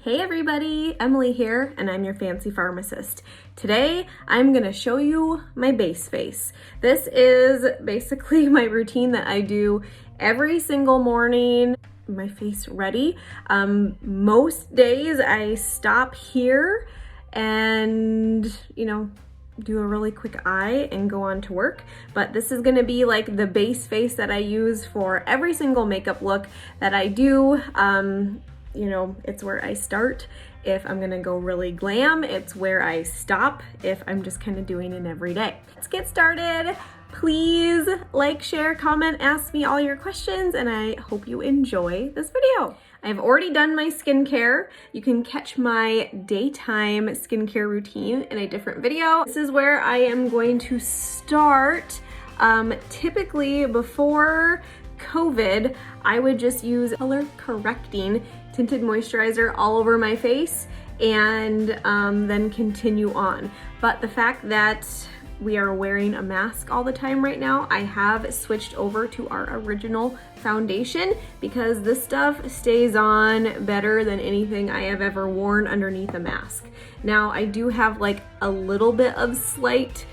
Hey everybody, Emily here, and I'm your fancy pharmacist. Today, I'm gonna show you my base face. This is basically my routine that I do every single morning. My face ready. Most days I stop here and, do a really quick eye and go on to work. But this is gonna be like the base face that I use for every single makeup look that I do. It's where I start if I'm gonna go really glam. It's where I stop if I'm just kind of doing it every day. Let's get started. Please like, share, comment, ask me all your questions, and I hope you enjoy this video. I've already done my skincare. You can catch my daytime skincare routine in a different video. This is where I am going to start. Typically before COVID, I would just use color correcting tinted moisturizer all over my face and then continue on. But the fact that we are wearing a mask all the time right now, I have switched over to our original foundation because this stuff stays on better than anything I have ever worn underneath a mask. Now, I do have like a little bit of slight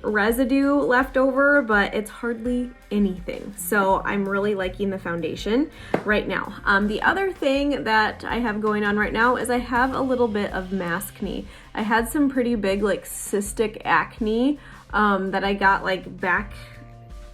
residue left over, but it's hardly anything. So I'm really liking the foundation right now. The other thing that I have going on right now is I have a little bit of maskne. I had some pretty big like cystic acne that I got like back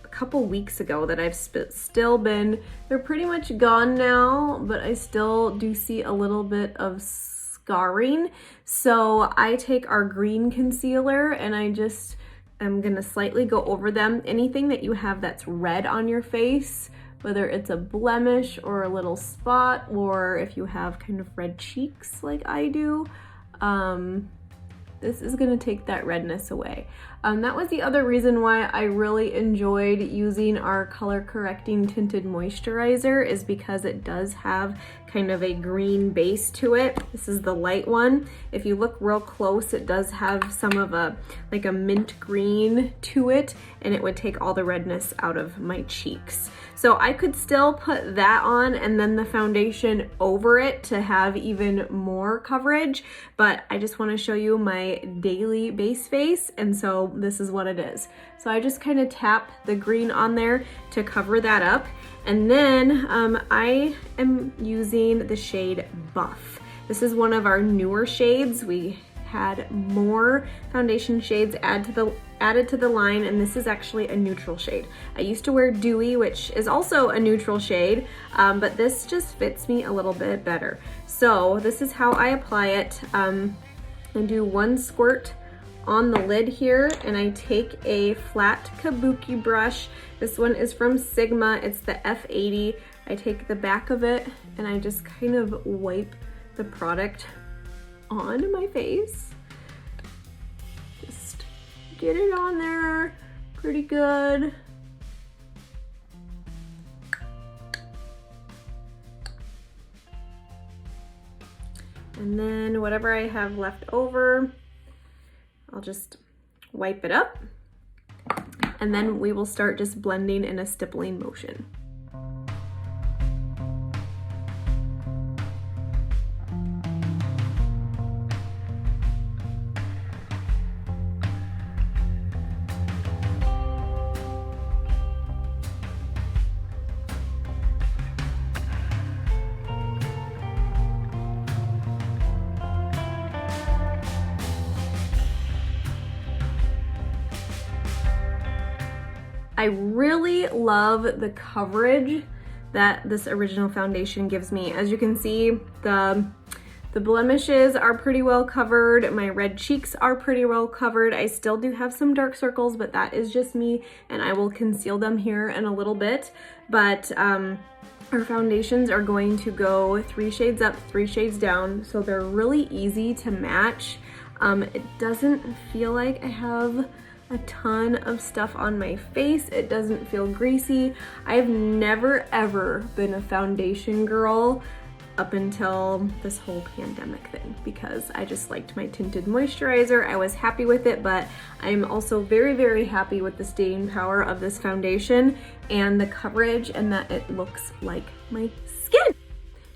a couple weeks ago that I've still been, they're pretty much gone now, but I still do see a little bit of scarring. So I take our green concealer and I'm gonna slightly go over them. Anything that you have that's red on your face, whether it's a blemish or a little spot, or if you have kind of red cheeks like I do, this is gonna take that redness away. That was the other reason why I really enjoyed using our color correcting tinted moisturizer, is because it does have kind of a green base to it. This is the light one. If you look real close, it does have some of a mint green to it, and it would take all the redness out of my cheeks. So I could still put that on and then the foundation over it to have even more coverage, but I just want to show you my daily base face, and so this is what it is. So I just kind of tap the green on there to cover that up, and then I am using the shade Buff. This is one of our newer shades. We had more foundation shades added to the line, and this is actually a neutral shade. I used to wear Dewy, which is also a neutral shade, but this just fits me a little bit better. So this is how I apply it. I do one squirt on the lid here, and I take a flat kabuki brush. This one is from Sigma. It's the F80. I take the back of it and I just kind of wipe the product on my face. Just get it on there pretty good. And then whatever I have left over, I'll just wipe it up, and then we will start just blending in a stippling motion. I really love the coverage that this original foundation gives me. As you can see, the blemishes are pretty well covered. My red cheeks are pretty well covered. I still do have some dark circles, but that is just me, and I will conceal them here in a little bit. But our foundations are going to go 3 shades up, 3 shades down, so they're really easy to match. It doesn't feel like I have a ton of stuff on my face. It doesn't feel greasy. I've never ever been a foundation girl up until this whole pandemic thing, because I just liked my tinted moisturizer. I was happy with it, but I'm also very, very happy with the staying power of this foundation and the coverage, and that it looks like my skin.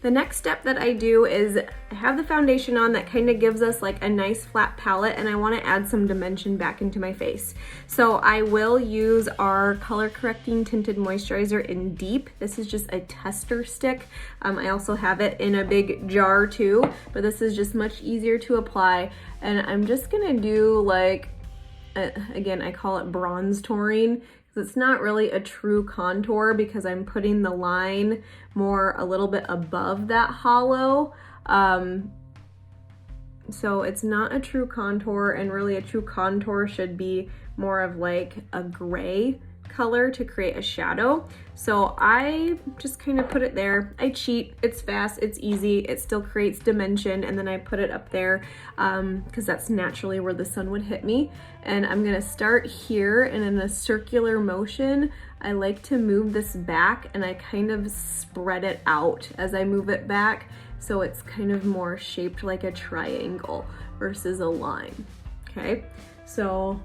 The next step that I do is I have the foundation on that kind of gives us like a nice flat palette, and I want to add some dimension back into my face. So I will use our color correcting tinted moisturizer in Deep. This is just a tester stick. I also have it in a big jar too, but this is just much easier to apply. And I'm just gonna do like, again, I call it bronze touring. It's not really a true contour because I'm putting the line more a little bit above that hollow. So it's not a true contour, and really a true contour should be more of like a gray color to create a shadow. So I just kind of put it there. I cheat, it's fast, it's easy, it still creates dimension, and then I put it up there because that's naturally where the sun would hit me. And I'm gonna start here, and in a circular motion, I like to move this back, and I kind of spread it out as I move it back, so it's kind of more shaped like a triangle versus a line. Okay, so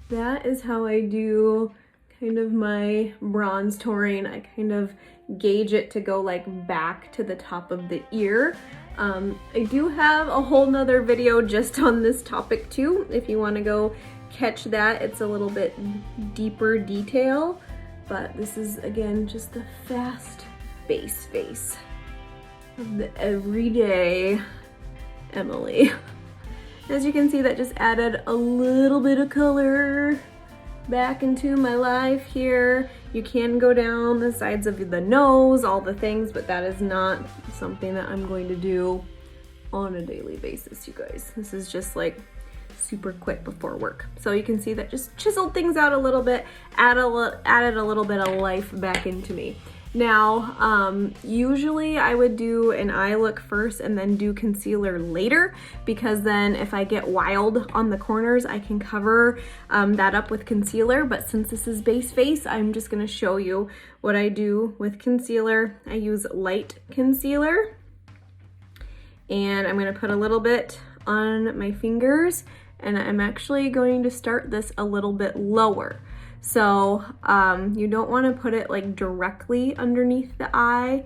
that is how I do kind of my bronze touring. I kind of gauge it to go like back to the top of the ear. I do have a whole nother video just on this topic too, if you want to go catch that. It's a little bit deeper detail, but this is again just the fast base face of the everyday Emily. As you can see, that just added a little bit of color back into my life here. You can go down the sides of the nose, all the things, but that is not something that I'm going to do on a daily basis, you guys. This is just like super quick before work. So you can see that just chiseled things out a little bit, added a little bit of life back into me. Now, usually I would do an eye look first and then do concealer later, because then if I get wild on the corners, I can cover that up with concealer. But since this is base face, I'm just gonna show you what I do with concealer. I use light concealer, and I'm gonna put a little bit on my fingers, and I'm actually going to start this a little bit lower. So you don't want to put it like directly underneath the eye.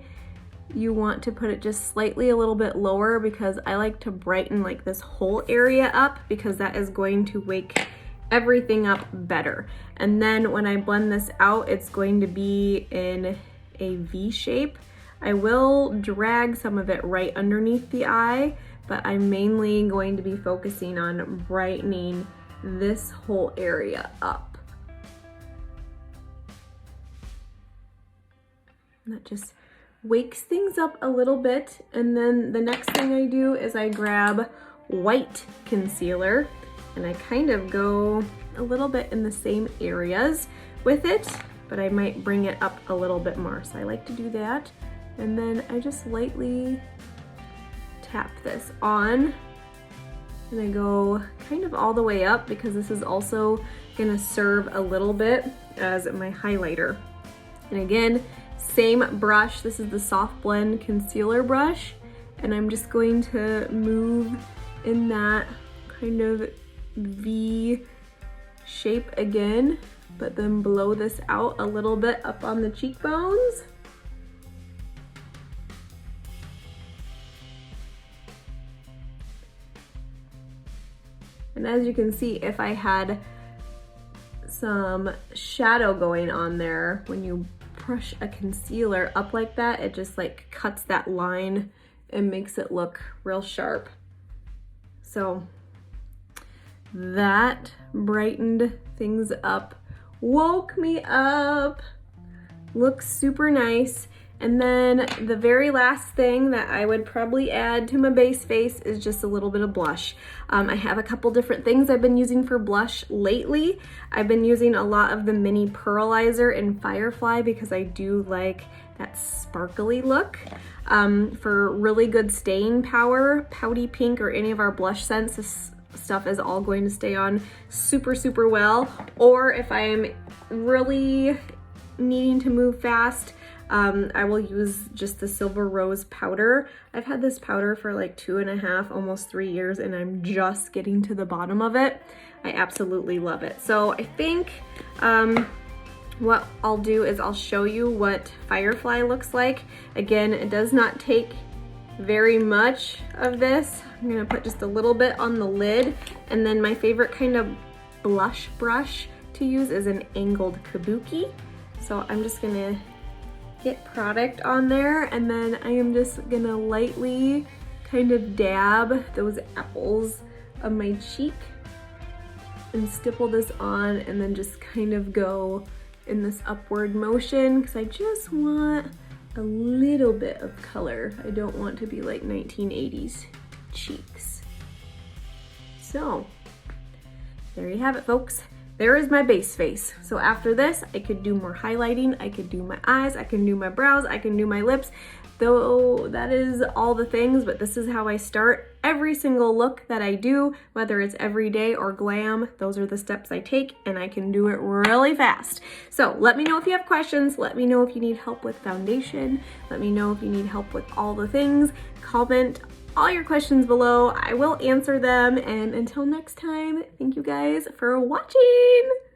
You want to put it just slightly a little bit lower, because I like to brighten like this whole area up, because that is going to wake everything up better. And then when I blend this out, it's going to be in a V shape. I will drag some of it right underneath the eye, but I'm mainly going to be focusing on brightening this whole area up. That just wakes things up a little bit. And then the next thing I do is I grab white concealer, and I kind of go a little bit in the same areas with it, but I might bring it up a little bit more. So I like to do that. And then I just lightly tap this on, and I go kind of all the way up, because this is also gonna serve a little bit as my highlighter. And again, same brush. This is the Soft Blend concealer brush, and I'm just going to move in that kind of V shape again, but then blow this out a little bit up on the cheekbones. And as you can see, if I had some shadow going on there, when you brush a concealer up like that, it just like cuts that line and makes it look real sharp. So that brightened things up, woke me up, looks super nice. And then the very last thing that I would probably add to my base face is just a little bit of blush. I have a couple different things I've been using for blush lately. I've been using a lot of the Mini Pearlizer in Firefly, because I do like that sparkly look. For really good staying power, Pouty Pink or any of our blush scents, this stuff is all going to stay on super, super well. Or if I'm really needing to move fast, I will use just the Silver Rose powder. I've had this powder for like 2.5, almost 3 years, and I'm just getting to the bottom of it. I absolutely love it. So I think what I'll do is I'll show you what Firefly looks like. Again, it does not take very much of this. I'm gonna put just a little bit on the lid, and then my favorite kind of blush brush to use is an angled kabuki. So I'm just gonna get product on there, and then I am just gonna lightly kind of dab those apples of my cheek and stipple this on, and then just kind of go in this upward motion because I just want a little bit of color. I don't want to be like 1980s cheeks. So there you have it, folks. There is my base face. So after this, I could do more highlighting, I could do my eyes, I can do my brows, I can do my lips. Though that is all the things, but this is how I start every single look that I do, whether it's everyday or glam. Those are the steps I take, and I can do it really fast. So let me know if you have questions. Let me know if you need help with foundation. Let me know if you need help with all the things. Comment all your questions below. I will answer them. And until next time, thank you guys for watching.